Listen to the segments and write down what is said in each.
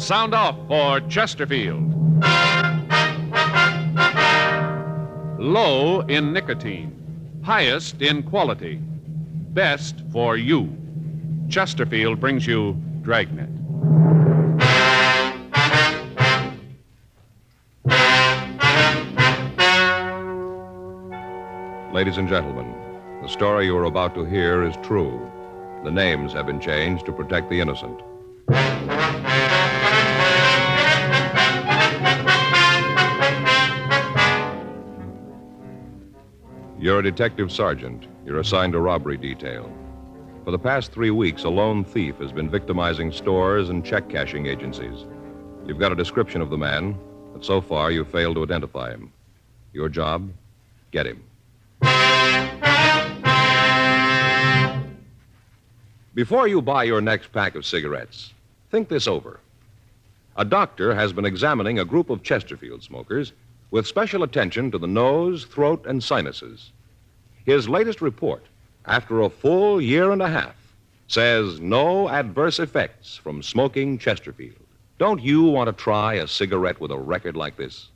Sound off for Chesterfield. Low in nicotine, highest in quality, best for you. Chesterfield brings you Dragnet. Ladies and gentlemen, the story you are about to hear is true. The names have been changed to protect the innocent. You're a detective sergeant. You're assigned to robbery detail. For the past 3 weeks, a lone thief has been victimizing stores and check cashing agencies. You've got a description of the man, but so far you've failed to identify him. Your job? Get him. Before you buy your next pack of cigarettes, think this over. A doctor has been examining a group of Chesterfield smokers with special attention to the nose, throat, and sinuses. His latest report, after a full year and a half, says no adverse effects from smoking Chesterfield. Don't you want to try a cigarette with a record like this?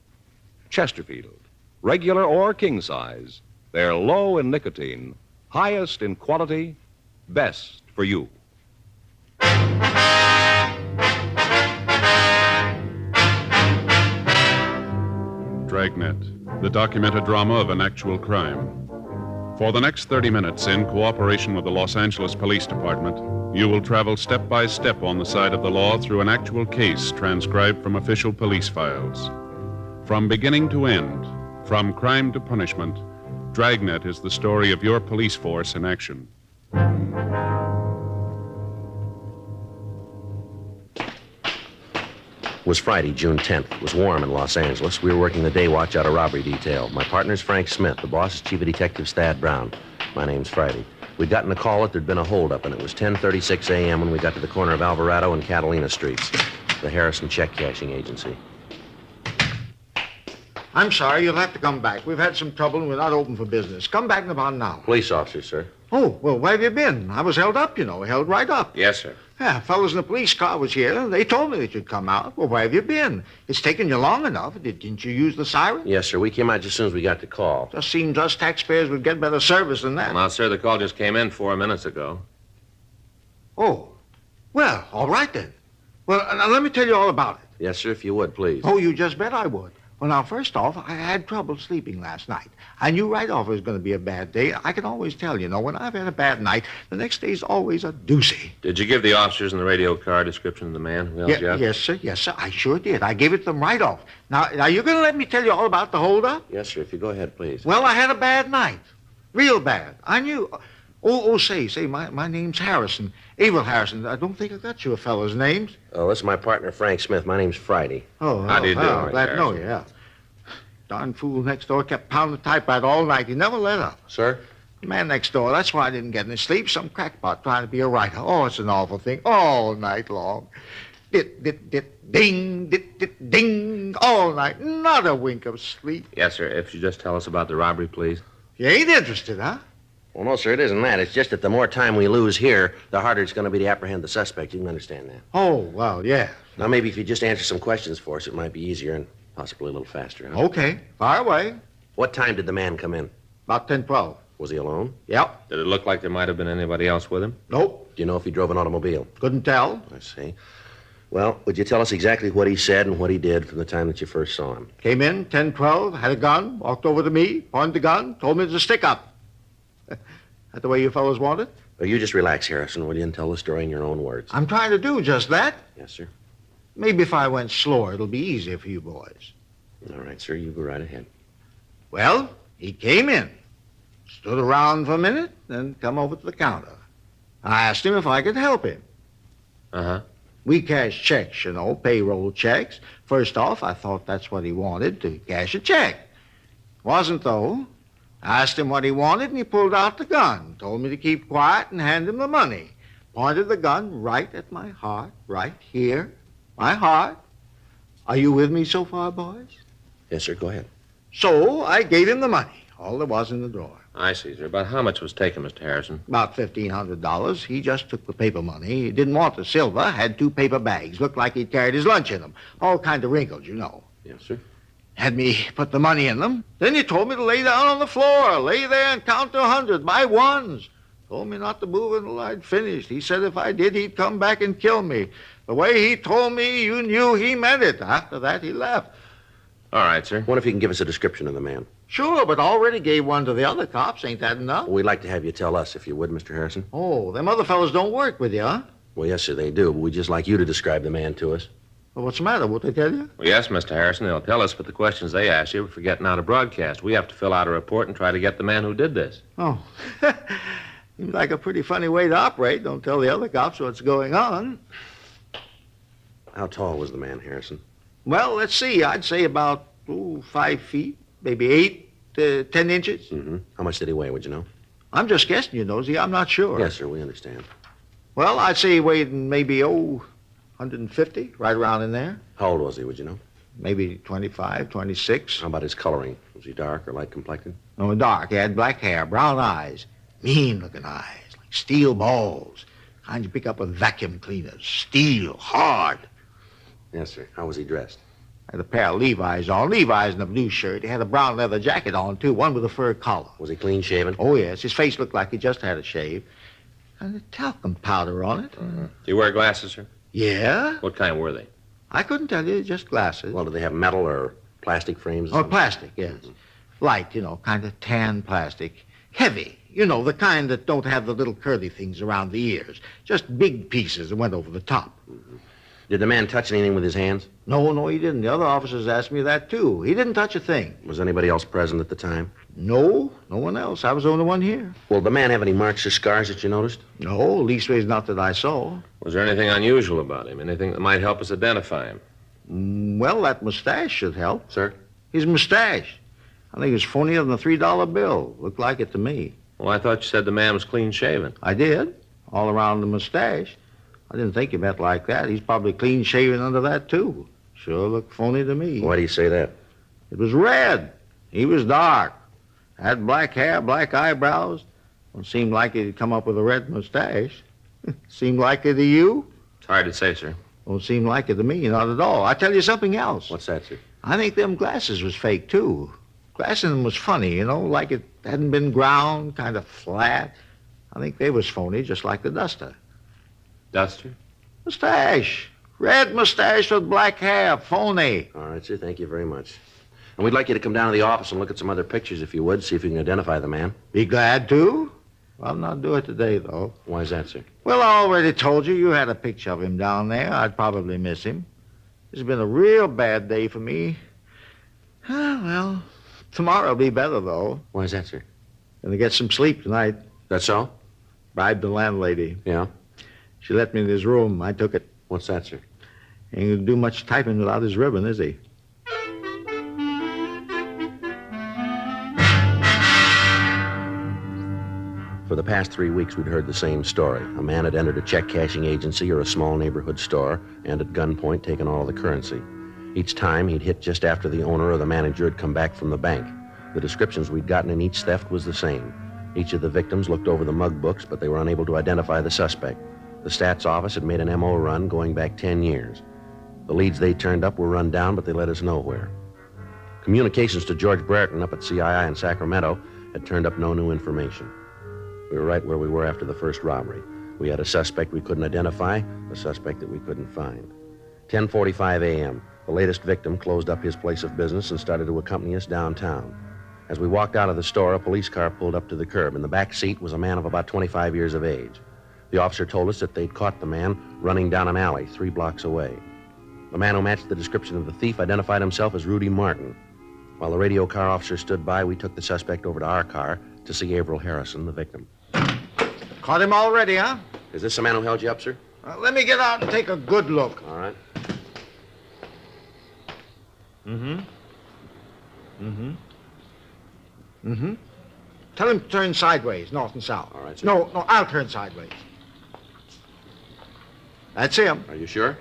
Chesterfield, regular or king size, they're low in nicotine, highest in quality, best for you. Dragnet, the documented drama of an actual crime. For the next 30 minutes, in cooperation with the Los Angeles Police Department, you will travel step by step on the side of the law through an actual case transcribed from official police files. From beginning to end, from crime to punishment, Dragnet is the story of your police force in action. It was Friday, June 10th. It was warm in Los Angeles. We were working the day watch out of robbery detail. My partner's Frank Smith. The boss is Chief of Detectives Thad Brown. My name's Friday. We'd gotten a call that there'd been a holdup, and it was 10:36 a.m. when we got to the corner of Alvarado and Catalina Streets, the Harrison Check Cashing Agency. I'm sorry, you'll have to come back. We've had some trouble and we're not open for business. Come back in about an hour. Police officer, sir. Oh, well, where have you been? I was held up, you know, held right up. Yes, sir. Yeah, fellas in the police car was here. They told me that you'd come out. Well, where have you been? It's taken you long enough. Didn't you use the siren? Yes, sir. We came out just as soon as we got the call. Just seems us taxpayers would get better service than that. Well, sir, the call just came in 4 minutes ago. Oh, well, all right then. Well, now let me tell you all about it. Yes, sir, if you would, please. Oh, you just bet I would. Well, now, first off, I had trouble sleeping last night. I knew right off it was going to be a bad day. I can always tell, you know, when I've had a bad night, the next day's always a doozy. Did you give the officers in the radio car a description of the man who held you up? Yes, sir, I sure did. I gave it to them right off. Now, you're going to let me tell you all about the holdup? Yes, sir, if you go ahead, please. Well, I had a bad night. Real bad. I knew. Say, my name's Harrison. Abel Harrison. I don't think I got you a fellow's names. Oh, this is my partner, Frank Smith. My name's Friday. How do you do, glad Harrison? to know you, yeah. Darn fool next door kept pounding the typewriter all night. He never let up. Sir? The man next door, that's why I didn't get any sleep. Some crackpot trying to be a writer. Oh, it's an awful thing. All night long. Dit, ding, dit, ding. All night. Not a wink of sleep. Yes, sir. If you just tell us about the robbery, please. You ain't interested, huh? Well, no, sir, it isn't that. It's just that the more time we lose here, the harder it's going to be to apprehend the suspect. You can understand that. Oh, well, yeah. Now, maybe if you just answer some questions for us, it might be easier and possibly a little faster. Huh? Okay, fire away. What time did the man come in? About 10:12. Was he alone? Yep. Did it look like there might have been anybody else with him? Nope. Do you know if he drove an automobile? Couldn't tell. I see. Well, would you tell us exactly what he said and what he did from the time that you first saw him? Came in, 10:12, had a gun, walked over to me, pointed the gun, told me to stick up. That the way you fellows want it? Well, you just relax, Harrison, will you, and tell the story in your own words. I'm trying to do just that. Yes, sir. Maybe if I went slower, it'll be easier for you boys. All right, sir, you go right ahead. Well, he came in, stood around for a minute, then come over to the counter. I asked him if I could help him. Uh-huh. We cash checks, you know, payroll checks. First off, I thought that's what he wanted, to cash a check. Wasn't, though. I asked him what he wanted, and he pulled out the gun, told me to keep quiet and hand him the money. Pointed the gun right at my heart, right here. My heart. Are you with me so far, boys? Yes, sir, go ahead. So I gave him the money, all there was in the drawer. I see, sir. About how much was taken, Mr. Harrison? About $1,500. He just took the paper money. He didn't want the silver. Had 2 paper bags. Looked like he'd carried his lunch in them. All kind of wrinkled, you know. Yes, sir. Had me put the money in them. Then he told me to lay down on the floor. Lay there and count to 100 by ones. Told me not to move until I'd finished. He said if I did, he'd come back and kill me. The way he told me, you knew he meant it. After that, he left. All right, sir. What if you can give us a description of the man? Sure, but already gave one to the other cops. Ain't that enough? We'd like to have you tell us, if you would, Mr. Harrison. Oh, them other fellows don't work with you, huh? Well, yes, sir, they do, but we'd just like you to describe the man to us. Well, what's the matter? Won't they tell you? Well, yes, Mr. Harrison, they'll tell us, but the questions they ask you are for getting out a broadcast. We have to fill out a report and try to get the man who did this. Oh. Seems like a pretty funny way to operate. Don't tell the other cops what's going on. How tall was the man, Harrison? Well, let's see. I'd say about 5 feet, maybe 8 to 10 inches. Mm-hmm. How much did he weigh, would you know? I'm just guessing, you Nosy. I'm not sure. Yes, sir, we understand. Well, I'd say he weighed maybe, 150, right around in there. How old was he, would you know? Maybe 25, 26. How about his coloring? Was he dark or light complected? No, dark. He had black hair, brown eyes, mean-looking eyes, like steel balls. Kind you pick up with vacuum cleaners. Steel, hard. Yes, sir. How was he dressed? Had a pair of Levi's on. Levi's and a blue shirt. He had a brown leather jacket on, too, one with a fur collar. Was he clean-shaven? Oh, yes. His face looked like he just had a shave. Kind of talcum powder on it. Do you wear glasses, sir? Yeah? What kind were they? I couldn't tell you, just glasses. Well, did they have metal or plastic frames? Or Oh, something? plastic, yes. Light, kind of tan plastic. Heavy, the kind that don't have the little curly things around the ears. Just big pieces that went over the top. Did the man touch anything with his hands? No, he didn't. The other officers asked me that, too. He didn't touch a thing. Was anybody else present at the time? No one else. I was the only one here. Well, did the man have any marks or scars that you noticed? No, leastways not that I saw. Was there anything unusual about him? Anything that might help us identify him? Well, that mustache should help. Sir? His mustache. I think it was funnier than a $3 bill. Looked like it to me. Well, I thought you said the man was clean-shaven. I did. All around the mustache. I didn't think he meant like that. He's probably clean-shaven under that, too. Sure looked phony to me. Why do you say that? It was red. He was dark. Had black hair, black eyebrows. Don't seem like he'd come up with a red mustache. Seem like it to you? It's hard to say, sir. Don't seem like it to me, not at all. I tell you something else. What's that, sir? I think them glasses was fake, too. Glass in them was funny, like it hadn't been ground, kind of flat. I think they was phony, just like the duster. Duster? Mustache. Red mustache with black hair. Phony. All right, sir. Thank you very much. And we'd like you to come down to the office and look at some other pictures, if you would, see if you can identify the man. Be glad to. I'll not do it today, though. Why is that, sir? Well, I already told you had a picture of him down there. I'd probably miss him. It's been a real bad day for me. Well, tomorrow'll be better, though. Why is that, sir? Gonna get some sleep tonight. That's all? Bribed the landlady. Yeah? She let me in his room. I took it. What's that, sir? Ain't gonna do much typing without his ribbon, is he? For the past 3 weeks, we'd heard the same story. A man had entered a check-cashing agency or a small neighborhood store and at gunpoint taken all of the currency. Each time, he'd hit just after the owner or the manager had come back from the bank. The descriptions we'd gotten in each theft was the same. Each of the victims looked over the mug books, but they were unable to identify the suspect. The stats office had made an MO run going back 10 years. The leads they turned up were run down, but they led us nowhere. Communications to George Brereton up at CII in Sacramento had turned up no new information. We were right where we were after the first robbery. We had a suspect we couldn't identify, a suspect that we couldn't find. 10:45 a.m., the latest victim closed up his place of business and started to accompany us downtown. As we walked out of the store, a police car pulled up to the curb. In the back seat was a man of about 25 years of age. The officer told us that they'd caught the man running down an alley 3 blocks away. The man who matched the description of the thief identified himself as Rudy Martin. While the radio car officer stood by, we took the suspect over to our car to see Averill Harrison, the victim. Caught him already, huh? Is this the man who held you up, sir? Let me get out and take a good look. All right. Tell him to turn sideways, north and south. All right, sir. No, I'll turn sideways. That's him. Are you sure?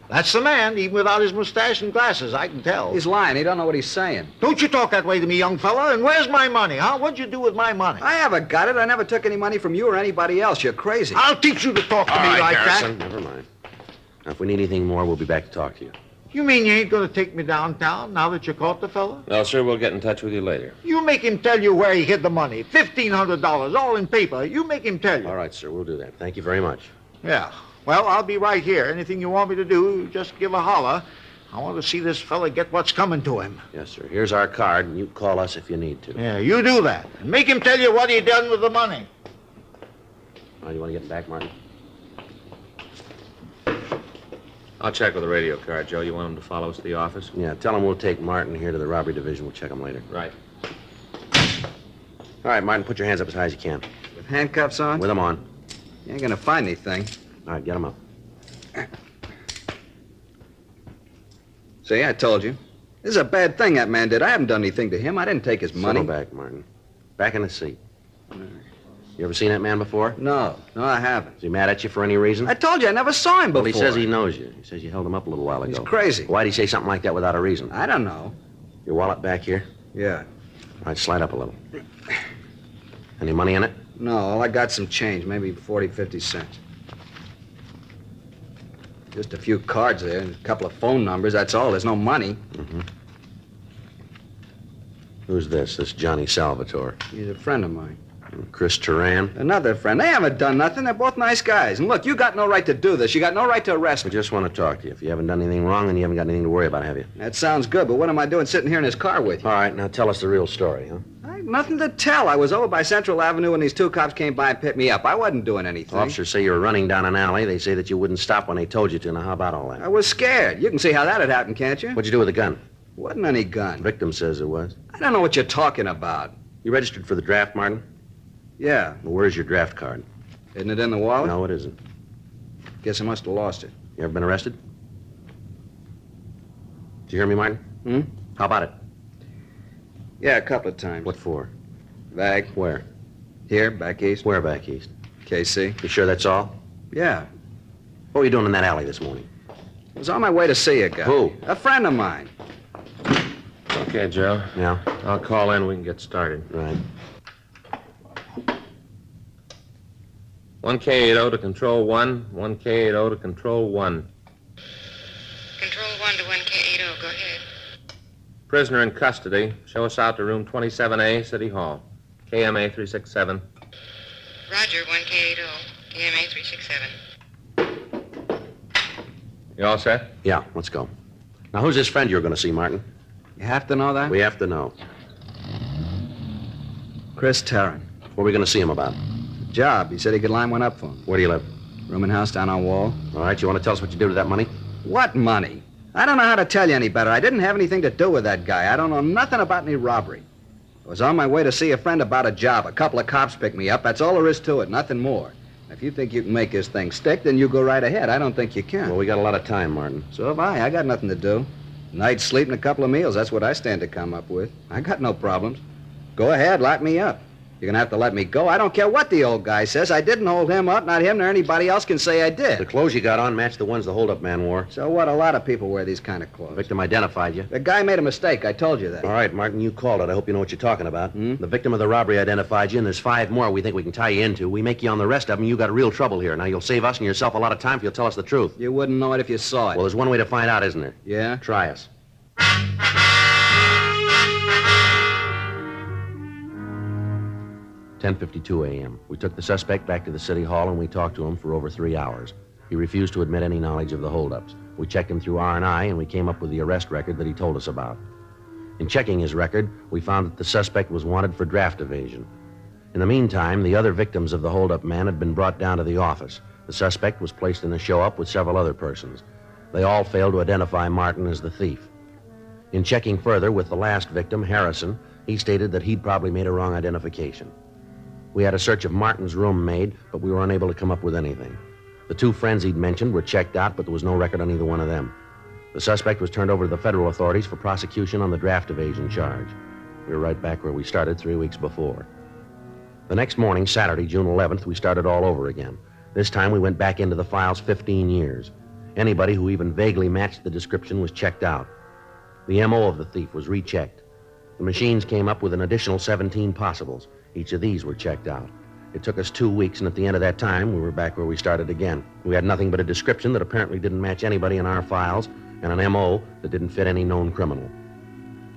That's the man, even without his mustache and glasses, I can tell. He's lying. He don't know what he's saying. Don't you talk that way to me, young fella. And where's my money, huh? What'd you do with my money? I haven't got it. I never took any money from you or anybody else. You're crazy. I'll teach you to talk to All me right, like Harrison, that. never mind. Now, if we need anything more, we'll be back to talk to you. You mean you ain't going to take me downtown now that you caught the fella? No, sir, we'll get in touch with you later. You make him tell you where he hid the money. $1,500, all in paper. You make him tell you. All right, sir, we'll do that. Thank you very much. Yeah. Well, I'll be right here. Anything you want me to do, just give a holler. I want to see this fella get what's coming to him. Yes, sir. Here's our card, and you can call us if you need to. Yeah, you do that. And make him tell you what he done with the money. Oh, you want to get him back, Martin? I'll check with the radio car, Joe. You want him to follow us to the office? Yeah, tell him we'll take Martin here to the robbery division. We'll check him later. Right. All right, Martin, put your hands up as high as you can. With handcuffs on? With them on. You ain't gonna find anything. All right, get them up. See, I told you. This is a bad thing that man did. I haven't done anything to him. I didn't take his money. Settle back, Martin. Back in the seat. You ever seen that man before? No, I haven't. Is he mad at you for any reason? I told you I never saw him before. Well, he says he knows you. He says you held him up a little while ago. He's crazy. Why'd he say something like that without a reason? I don't know. Your wallet back here? Yeah. All right, slide up a little. Any money in it? No, all I got some change, maybe 40, 50 cents. Just a few cards there, and a couple of phone numbers, that's all. There's no money. Mm-hmm. Who's this Johnny Salvatore? He's a friend of mine. Chris Turan? Another friend. They haven't done nothing. They're both nice guys. And look, you got no right to do this. You got no right to arrest I me. just want to talk to you. If you haven't done anything wrong, then you haven't got anything to worry about, have you? That sounds good, but what am I doing sitting here in his car with you? All right, now tell us the real story, huh? I had nothing to tell. I was over by Central Avenue when these two cops came by and picked me up. I wasn't doing anything. Officers say you were running down an alley. They say that you wouldn't stop when they told you to. Now, how about all I that? was scared. You can see how that had happened, can't you? What'd you do with the gun? Wasn't any gun. Victim says it was. I don't know what you're talking about. You registered for the draft, Martin? Yeah. Well, where's your draft card? Isn't it in the wallet? No, it isn't. Guess I must have lost it. You ever been arrested? Did you hear me, Martin? Hmm? How about it? Yeah, a couple of times. What for? Bag. Where? Here, back east. Where back east? KC. You sure that's all? Yeah. What were you doing in that alley this morning? I was on my way to see a guy. Who? A friend of mine. Okay, Joe. Yeah? I'll call in. We can get started. Right. 1K80 to Control 1. 1K80 to Control 1. Control 1 to 1K80. Go ahead. Prisoner in custody. Show us out to room 27A, City Hall. KMA 367. Roger, 1K80. KMA 367. You all set? Yeah, let's go. Now, who's this friend you're going to see, Martin? You have to know that? We have to know. Chris Tarrant. What are we going to see him about? Job. He said he could line one up for him. Where do you live? Room and house down on Wall. All right, you want to tell us what you did with that money? What money? I don't know how to tell you any better. I didn't have anything to do with that guy. I don't know nothing about any robbery. I was on my way to see a friend about a job. A couple of cops picked me up. That's all there is to it, nothing more. If you think you can make this thing stick, then you go right ahead. I don't think you can. Well, we got a lot of time, Martin. So have I. I got nothing to do. Night's sleep and a couple of meals. That's what I stand to come up with. I got no problems. Go ahead, lock me up. You're going to have to let me go. I don't care what the old guy says. I didn't hold him up. Not him nor anybody else can say I The did. clothes you got on match the ones the holdup man wore. So what? A lot of people wear these kind of The clothes. victim identified you. The guy made a mistake. I told you that. All right, Martin, you called it. I hope you know what you're talking about. Hmm? The victim of the robbery identified you, and there's 5 more we think we can tie you into. We make you on the rest of them, you got real trouble here. Now, you'll save us and yourself a lot of time if you'll tell us the truth. You wouldn't know it if you saw it. Well, there's one way to find out, isn't there? Yeah? Try us. 10:52 a.m. We took the suspect back to the city hall and we talked to him for over 3 hours. He refused to admit any knowledge of the holdups. We checked him through R&I and we came up with the arrest record that he told us about. In checking his record, we found that the suspect was wanted for draft evasion. In the meantime, the other victims of the holdup man had been brought down to the office. The suspect was placed in a show-up with several other persons. They all failed to identify Martin as the thief. In checking further with the last victim, Harrison, he stated that he'd probably made a wrong identification. We had a search of Martin's room made, but we were unable to come up with anything. The 2 friends he'd mentioned were checked out, but there was no record on either one of them. The suspect was turned over to the federal authorities for prosecution on the draft evasion charge. We were right back where we started 3 weeks before. The next morning, Saturday, June 11th, we started all over again. This time we went back into the files 15 years. Anybody who even vaguely matched the description was checked out. The M.O. of the thief was rechecked. The machines came up with an additional 17 possibles. Each of these were checked out. It took us 2 weeks, and at the end of that time, we were back where we started again. We had nothing but a description that apparently didn't match anybody in our files, and an M.O. that didn't fit any known criminal.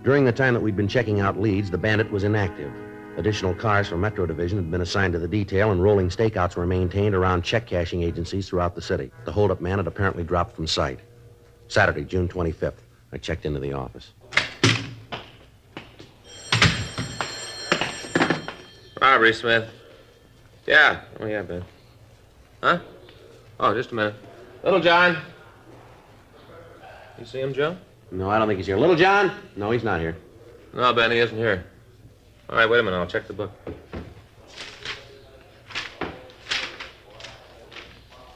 During the time that we'd been checking out leads, the bandit was inactive. Additional cars from Metro Division had been assigned to the detail, and rolling stakeouts were maintained around check cashing agencies throughout the city. The holdup man had apparently dropped from sight. Saturday, June 25th, I checked into the office. Robbery, Smith. Yeah. Oh, yeah, Ben. Huh? Oh, just a minute. Little John. You see him, Joe? No, I don't think he's here. Little John? No, he's not here. No, Ben, he isn't here. All right, wait a minute. I'll check the book.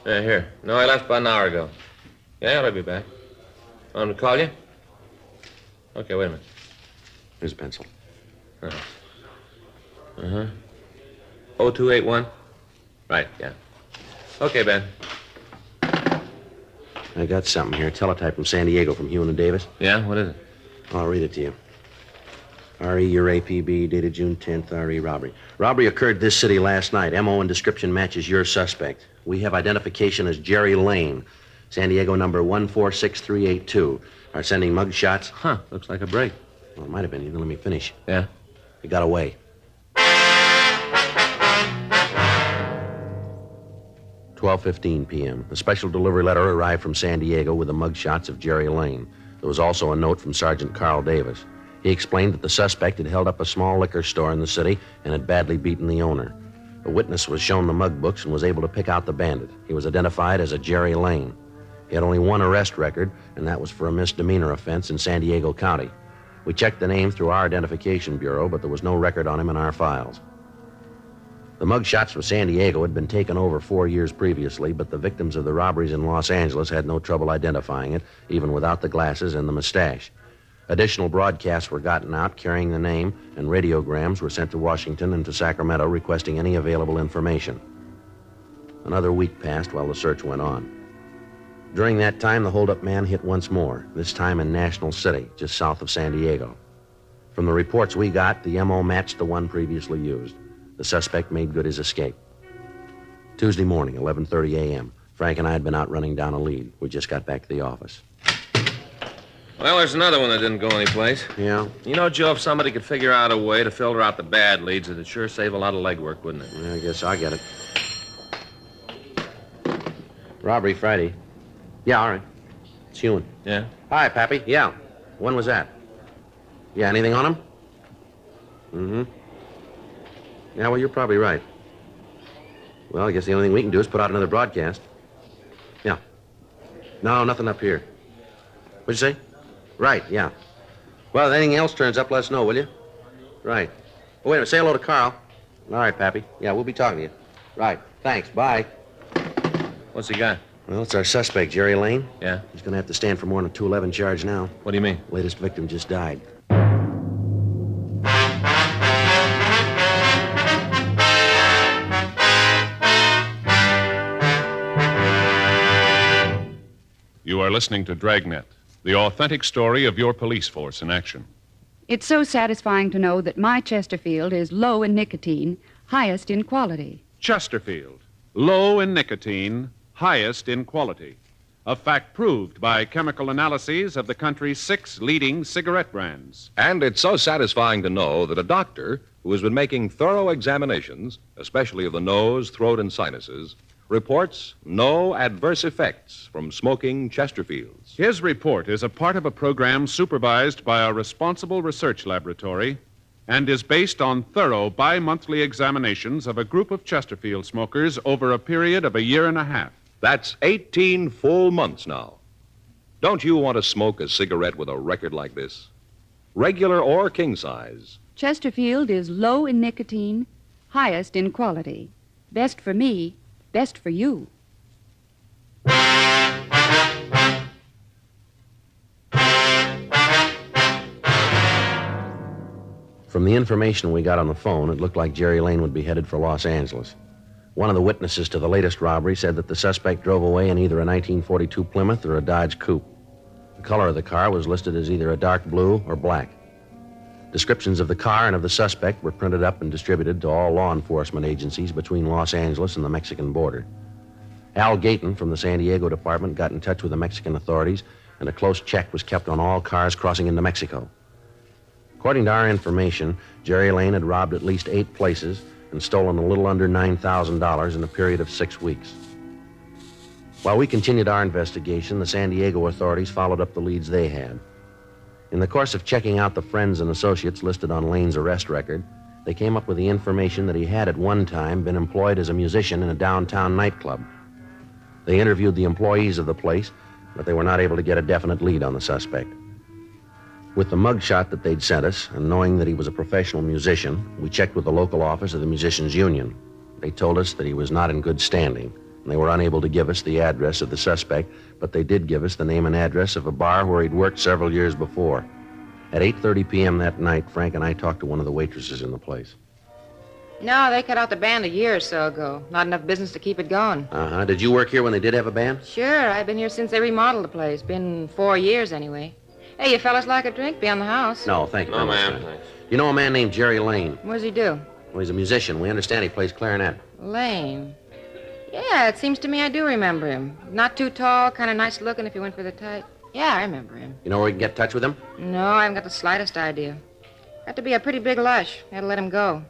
Yeah, here. No, I left about an hour ago. Yeah, I'll be back. Want him to call you? Okay, wait a minute. Here's a pencil. Uh-huh. 0281? Right, yeah. Okay, Ben. I got something here. Teletype from San Diego from Hewin and Davis. Yeah, what is it? I'll read it to you. R.E. your APB, dated June 10th, R.E. robbery. Robbery occurred this city last night. M.O. and description matches your suspect. We have identification as Jerry Lane, San Diego number 146382. Are sending mug shots. Huh, looks like a break. Well, it might have been. You didn't let me finish. Yeah? He got away. 12:15 p.m. A special delivery letter arrived from San Diego with the mug shots of Jerry Lane. There was also a note from Sergeant Carl Davis. He explained that the suspect had held up a small liquor store in the city and had badly beaten the owner. A witness was shown the mug books and was able to pick out the bandit. He was identified as a Jerry Lane. He had only one arrest record, and that was for a misdemeanor offense in San Diego County. We checked the name through our identification bureau, but there was no record on him in our files. The mug shots from San Diego had been taken over 4 years previously, but the victims of the robberies in Los Angeles had no trouble identifying it, even without the glasses and the mustache. Additional broadcasts were gotten out carrying the name, and radiograms were sent to Washington and to Sacramento requesting any available information. Another week passed while the search went on. During that time, the holdup man hit once more, this time in National City, just south of San Diego. From the reports we got, the M.O. matched the one previously used. The suspect made good his escape. Tuesday morning, 11:30 a.m., Frank and I had been out running down a lead. We just got back to the office. Well, there's another one that didn't go anyplace. Yeah? You know, Joe, if somebody could figure out a way to filter out the bad leads, it'd sure save a lot of legwork, wouldn't it? Yeah, I guess I'll get it. Robbery Friday. Yeah, all right. It's Hewin. Yeah? Hi, Pappy. Yeah. When was that? Yeah, anything on him? Mm-hmm. Yeah, well, you're probably right. Well, I guess the only thing we can do is put out another broadcast. Yeah. No, nothing up here. What'd you say? Right, yeah. Well, if anything else turns up, let us know, will you? Right. Oh, wait a minute. Say hello to Carl. All right, Pappy. Yeah, we'll be talking to you. Right. Thanks. Bye. What's he got? Well, it's our suspect, Jerry Lane. Yeah? He's going to have to stand for more than a 211 charge now. What do you mean? Latest victim just died. You are listening to Dragnet, the authentic story of your police force in action. It's so satisfying to know that my Chesterfield is low in nicotine, highest in quality. Chesterfield, low in nicotine, highest in quality. A fact proved by chemical analyses of the country's 6 leading cigarette brands. And it's so satisfying to know that a doctor who has been making thorough examinations, especially of the nose, throat, and sinuses, reports no adverse effects from smoking Chesterfields. His report is a part of a program supervised by a responsible research laboratory and is based on thorough bi-monthly examinations of a group of Chesterfield smokers over a period of a year and a half. That's 18 full months now. Don't you want to smoke a cigarette with a record like this? Regular or king size. Chesterfield is low in nicotine, highest in quality. Best for me, best for you. From the information we got on the phone, it looked like Jerry Lane would be headed for Los Angeles. One of the witnesses to the latest robbery said that the suspect drove away in either a 1942 Plymouth or a Dodge Coupe. The color of the car was listed as either a dark blue or black. Descriptions of the car and of the suspect were printed up and distributed to all law enforcement agencies between Los Angeles and the Mexican border. Al Gayton from the San Diego department got in touch with the Mexican authorities, and a close check was kept on all cars crossing into Mexico. According to our information, Jerry Lane had robbed at least 8 places and stolen a little under $9,000 in a period of 6 weeks. While we continued our investigation, the San Diego authorities followed up the leads they had. In the course of checking out the friends and associates listed on Lane's arrest record, they came up with the information that he had at one time been employed as a musician in a downtown nightclub. They interviewed the employees of the place, but they were not able to get a definite lead on the suspect. With the mugshot that they'd sent us, and knowing that he was a professional musician, we checked with the local office of the Musicians Union. They told us that he was not in good standing, and they were unable to give us the address of the suspect, but they did give us the name and address of a bar where he'd worked several years before. At 8:30 p.m. that night, Frank and I talked to one of the waitresses in the place. No, they cut out the band a year or so ago. Not enough business to keep it going. Uh-huh. Did you work here when they did have a band? Sure, I've been here since they remodeled the place. Been 4 years anyway. Hey, you fellas like a drink? Be on the house. No, thank you No, very much, ma'am. Frank. You know a man named Jerry Lane? What does he do? Well, he's a musician. We understand he plays clarinet. Lane. Yeah, it seems to me I do remember him. Not too tall, kind of nice looking if you went for the type. Yeah, I remember him. You know where we can get in touch with him? No, I haven't got the slightest idea. Got to be a pretty big lush. Had to let him go.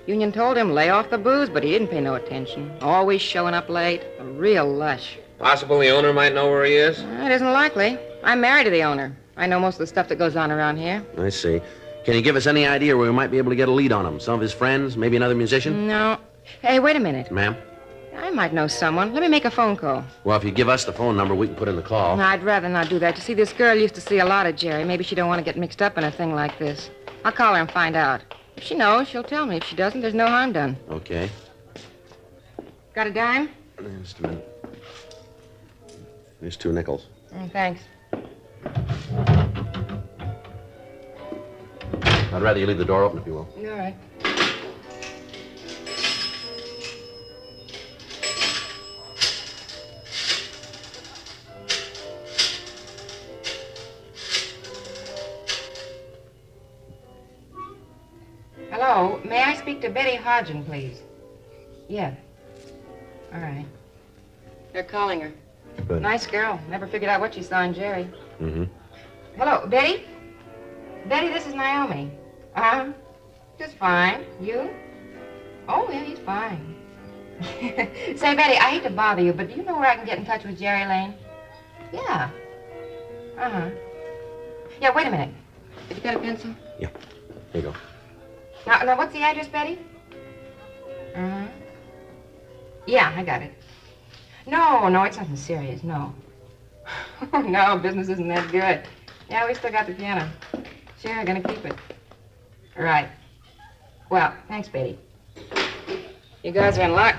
Union told him lay off the booze, but he didn't pay no attention. Always showing up late. A real lush. Possible the owner might know where he is? It isn't likely. I'm married to the owner. I know most of the stuff that goes on around here. I see. Can you give us any idea where we might be able to get a lead on him? Some of his friends? Maybe another musician? No. Hey, wait a minute. Ma'am? I might know someone. Let me make a phone call. Well, if you give us the phone number, we can put in the call. No, I'd rather not do that. You see, this girl used to see a lot of Jerry. Maybe she don't want to get mixed up in a thing like this. I'll call her and find out. If she knows, she'll tell me. If she doesn't, there's no harm done. Okay. Got a dime? Just a minute. Here's 2 nickels. Thanks. I'd rather you leave the door open, if you will. All right. Hello, may I speak to Betty Hodgin, please? Yeah. All right. They're calling her. Good. Nice girl. Never figured out what she saw in Jerry. Mm-hmm. Hello, Betty? Betty, this is Naomi. Just fine. You? Oh, yeah, he's fine. Say, Betty, I hate to bother you, but do you know where I can get in touch with Jerry Lane? Yeah. Uh-huh. Yeah, wait a minute. Have you got a pencil? Yeah. Here you go. Now, what's the address, Betty? Uh-huh. Yeah, I got it. No, it's nothing serious, no. No, business isn't that good. Yeah, we still got the piano. Sure, gonna keep it. All right. Well, thanks, Betty. You guys are in luck.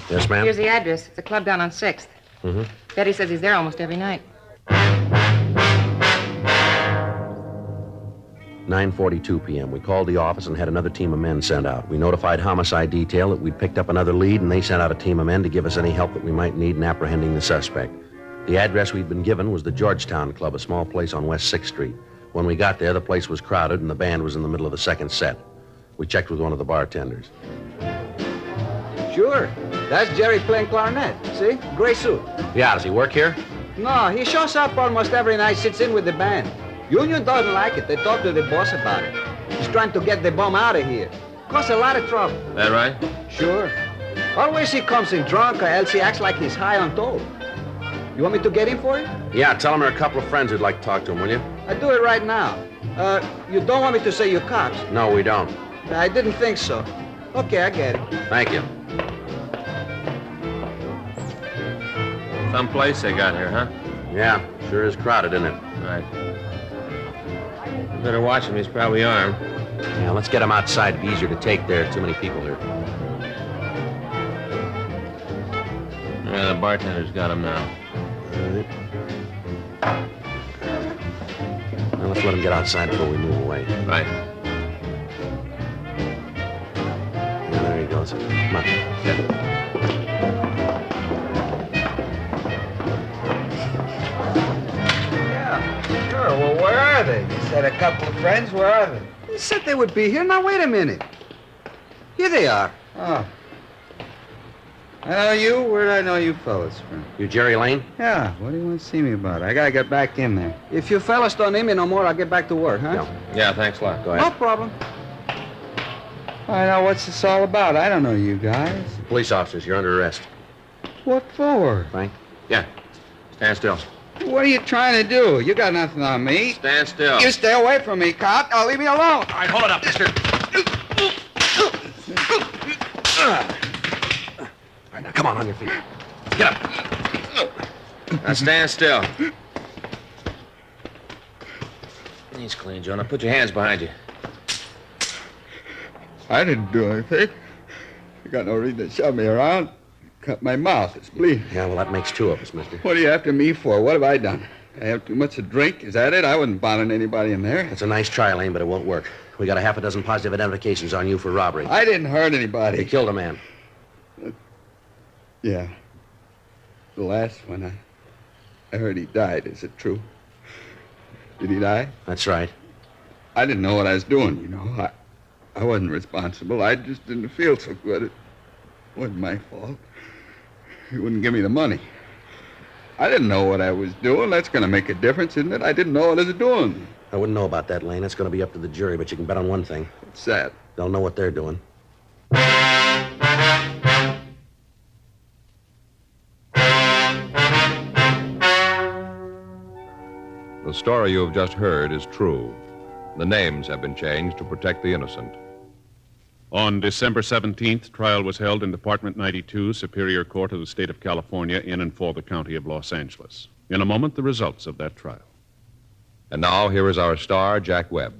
Yes, ma'am? Here's the address. It's a club down on 6th. Mm-hmm. Betty says he's there almost every night. 9:42 p.m. We called the office and had another team of men sent out. We notified homicide detail that we'd picked up another lead, and they sent out a team of men to give us any help that we might need in apprehending the suspect. The address we'd been given was the Georgetown Club, a small place on West 6th Street. When we got there, the place was crowded, and the band was in the middle of the second set. We checked with one of the bartenders. Sure. That's Jerry playing clarinet. See? Gray suit. Yeah, does he work here? No, he shows up almost every night, sits in with the band. Union doesn't like it. They talk to the boss about it. He's trying to get the bum out of here. Cause a lot of trouble. That right? Sure. Always he comes in drunk or else he acts like he's high on dope. You want me to get him for you? Yeah, tell him there are a couple of friends who'd like to talk to him, will you? I do it right now. You don't want me to say you're cops? No, we don't. I didn't think so. Okay, I get it. Thank you. Some place they got here, huh? Yeah, sure is crowded, isn't it? Right. Better watch him. He's probably armed. Yeah, let's get him outside. It'd be easier to take there. Too many people here. Yeah, the bartender's got him now. All right. Now, let's let him get outside before we move away. Right. Yeah, there he goes. fellas. Come on. Yeah, sure. Well, where are they? You said a couple of friends. Where are they? You said they would be here. Now, wait a minute. Here they are. Oh. I know you. Where did I know you fellas from? You Jerry Lane? Yeah, what do you want to see me about? I gotta get back in there. If you fellas don't need me no more, I'll get back to work, huh? No. Yeah, thanks a lot. Go No ahead. problem. I know what's this all about. I don't know you guys. Police officers, you're under arrest. What for? Frank? Yeah. Stand still. What are you trying to do? You got nothing on me. Stand still. You stay away from me, cop. Now leave me alone. All right, hold it up, mister. All right, now come on your feet. Get up. Now stand still. Knees clean, Joe. Now put your hands behind you. I didn't do anything. You got no reason to shove me around. Cut my mouth. It's bleeding. Yeah, well, that makes two of us, mister. What are you after me for? What have I done? I have too much to drink? Is that it? I wasn't bothering anybody in there. It's a nice try, Lane, but it won't work. We got a half a dozen positive identifications on you for robbery. I didn't hurt anybody. You killed a man. Yeah. The last one, I heard he died. Is it true? Did he die? That's right. I didn't know what I was doing, you know. I wasn't responsible. I just didn't feel so good. It wasn't my fault. He wouldn't give me the money. I didn't know what I was doing. That's going to make a difference, isn't it? I didn't know what I was doing. I wouldn't know about that, Lane. That's going to be up to the jury, but you can bet on one thing. What's that? They'll know what they're doing. The story you have just heard is true. The names have been changed to protect the innocent. On December 17th, trial was held in Department 92, Superior Court of the State of California, in and for the County of Los Angeles. In a moment, the results of that trial. And now, here is our star, Jack Webb.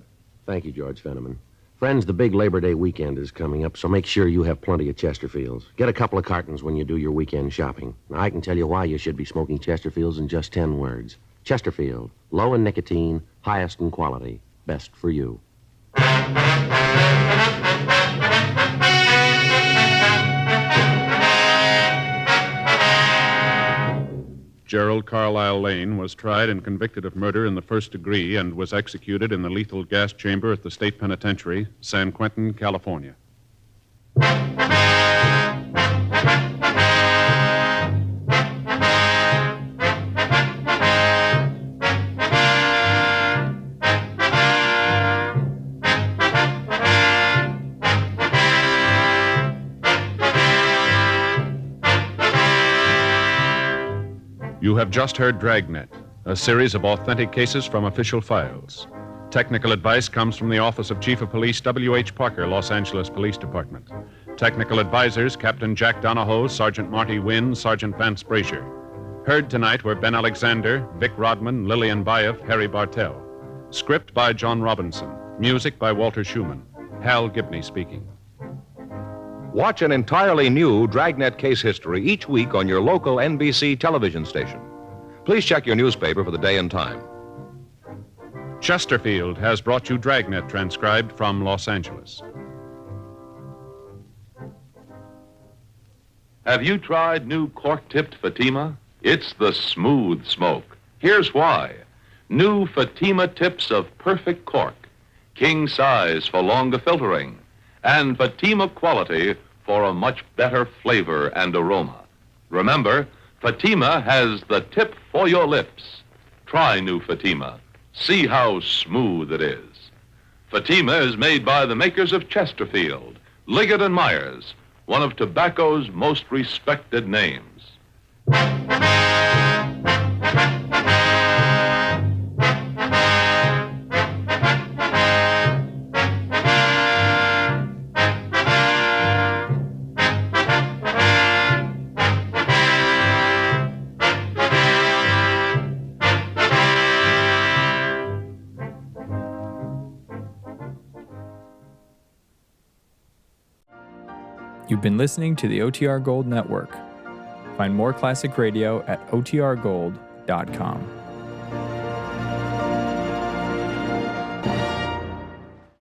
Thank you, George Fenneman. Friends, the big Labor Day weekend is coming up, so make sure you have plenty of Chesterfields. Get a couple of cartons when you do your weekend shopping. Now, I can tell you why you should be smoking Chesterfields in just 10 words. Chesterfield, low in nicotine, highest in quality, best for you. Gerald Carlisle Lane was tried and convicted of murder in the first degree and was executed in the lethal gas chamber at the state penitentiary, San Quentin, California. You have just heard Dragnet, a series of authentic cases from official files. Technical advice comes from the Office of Chief of Police W.H. Parker, Los Angeles Police Department. Technical advisors, Captain Jack Donahoe, Sergeant Marty Wynn, Sergeant Vance Brazier. Heard tonight were Ben Alexander, Vic Rodman, Lillian Baeff, Harry Bartell. Script by John Robinson. Music by Walter Schumann. Hal Gibney speaking. Watch an entirely new Dragnet case history each week on your local NBC television station. Please check your newspaper for the day and time. Chesterfield has brought you Dragnet transcribed from Los Angeles. Have you tried new cork-tipped Fatima? It's the smooth smoke. Here's why. New Fatima tips of perfect cork, king size for longer filtering, and Fatima quality for a much better flavor and aroma. Remember, Fatima has the tip for your lips. Try new Fatima. See how smooth it is. Fatima is made by the makers of Chesterfield, Liggett and Myers, one of tobacco's most respected names. You've been listening to the OTR Gold Network. Find more classic radio at otrgold.com.